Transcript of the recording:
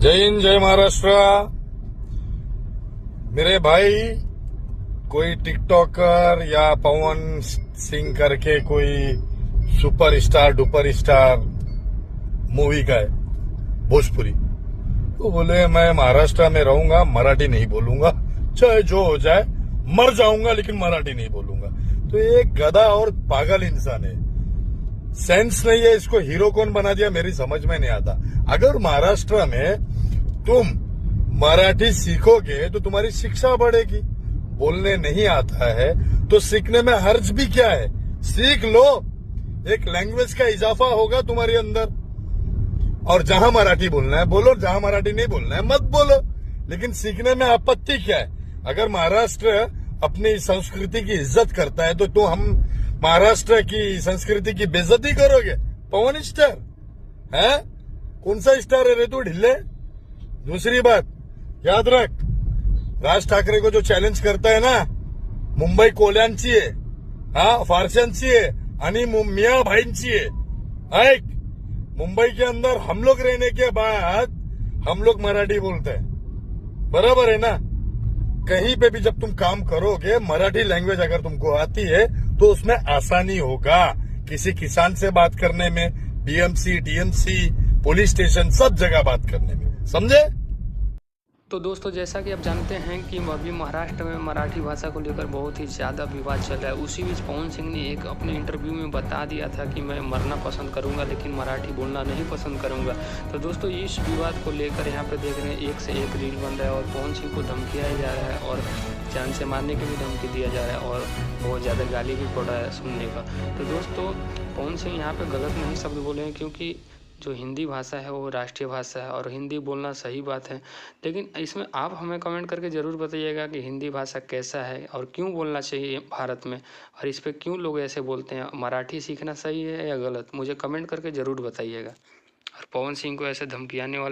जय हिंद, जय महाराष्ट्र। मेरे भाई, कोई टिकटॉकर या पवन सिंह करके कोई super star duper star movie का है भोजपुरी, तो बोले मैं महाराष्ट्र में रहूंगा, मराठी नहीं बोलूंगा, चाहे जो हो जाए, मर जाऊंगा लेकिन मराठी नहीं बोलूंगा। तो ये गधा और पागल इंसान है, सेंस नहीं है। इसको हीरो कौन बना दिया मेरी समझ में नहीं आता। अगर महाराष्ट्र में तुम मराठी सीखोगे तो तुम्हारी शिक्षा बढ़ेगी। बोलने नहीं आता है तो सीखने में हर्ज भी क्या है, सीख लो। एक लैंग्वेज का इजाफा होगा तुम्हारे अंदर। और जहां मराठी बोलना है बोलो, जहां मराठी नहीं बोलना है मत बोलो, लेकिन सीखने में आपत्ति क्या है। अगर महाराष्ट्र अपनी संस्कृति की इज्जत करता है तो हम महाराष्ट्र की संस्कृति की बेइज्जती करोगे। पवन स्टार है, कौन सा स्टार है रे तू ढिल्ले। दूसरी बात याद रख, राज ठाकरे को जो चॅलेंज करता है ना, मुंबई कोल्यांची आहे, हाँ फारस्यांची आहे आणि मियाँ भाईंची है। ऐक, मुंबई के अंदर हम लोग रहने के बाद हम लोग मराठी बोलते हैं, बराबर है ना। कहीं पे भी जब तुम काम करोगे, मराठी लैंग्वेज अगर तुमको आती है तो उसमें आसानी होगा किसी किसान से बात करने में, बीएमसी, डीएमसी, पुलिस स्टेशन, सब जगह बात करने में, समझे। तो दोस्तों, जैसा कि आप जानते हैं कि अभी महाराष्ट्र में मराठी भाषा को लेकर बहुत ही ज़्यादा विवाद चल रहा है। उसी बीच पवन सिंह ने एक अपने इंटरव्यू में बता दिया था कि मैं मरना पसंद करूंगा लेकिन मराठी बोलना नहीं पसंद करूंगा। तो दोस्तों, इस विवाद को लेकर यहाँ पे देख रहे हैं एक से एक रील बन रहा है और पवन सिंह को धमकियाया जा रहा है और जान से मारने की भी धमकी दिया जा रहा है और बहुत ज़्यादा गाली भी पड़ रहा है सुनने का। तो दोस्तों, पवन सिंह यहाँ पर गलत नहीं शब्द बोले हैं, क्योंकि जो हिंदी भाषा है वो राष्ट्रीय भाषा है और हिंदी बोलना सही बात है। लेकिन इसमें आप हमें कमेंट करके ज़रूर बताइएगा कि हिंदी भाषा कैसा है और क्यों बोलना चाहिए भारत में, और इस पे क्यों लोग ऐसे बोलते हैं। मराठी सीखना सही है या गलत, मुझे कमेंट करके ज़रूर बताइएगा। और पवन सिंह को ऐसे धमकियाने वाले